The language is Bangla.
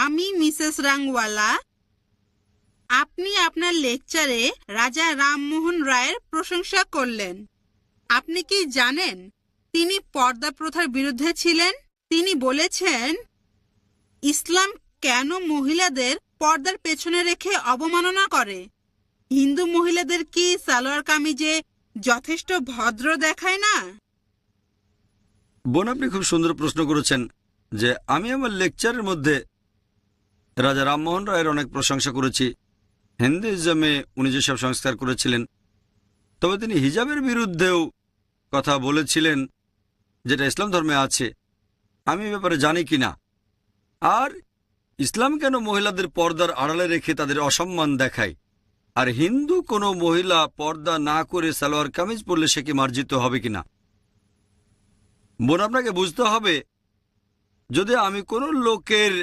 আমি মিসেস রাংওয়ালা। আপনি আপনার লেকচারে রাজা রামমোহন রায়ের প্রশংসা করলেন। আপনি কি জানেন তিনি পর্দা প্রথার বিরুদ্ধে ছিলেন? তিনি বলেছেন, ইসলাম কেন মহিলাদের পর্দার পেছনে রেখে অবমাননা করে? হিন্দু মহিলাদের কি সালোয়ার কামিজে যথেষ্ট ভদ্র দেখায় না? বোন, আপনি খুব সুন্দর প্রশ্ন করেছেন যে আমি আমার লেকচারের মধ্যে রাজা রামমোহন রায়ের অনেক প্রশংসা করেছি। হিন্দুইজমে উনি যেসব সংস্কার করেছিলেন, তবে তিনি হিজাবের বিরুদ্ধেও কথা বলেছিলেন, যেটা ইসলাম ধর্মে আছে। আমি এ ব্যাপারে জানি কি না। আর ইসলাম কেন মহিলাদের পর্দার আড়ালে রেখে তাদের অসম্মান দেখায়? আর হিন্দু কোনো মহিলা পর্দা না করে সালোয়ার কামিজ পরলে সে কি মার্জিত হবে কিনা? বোন, আপনাকে বুঝতে হবে, যদি আমি কোনো লোকের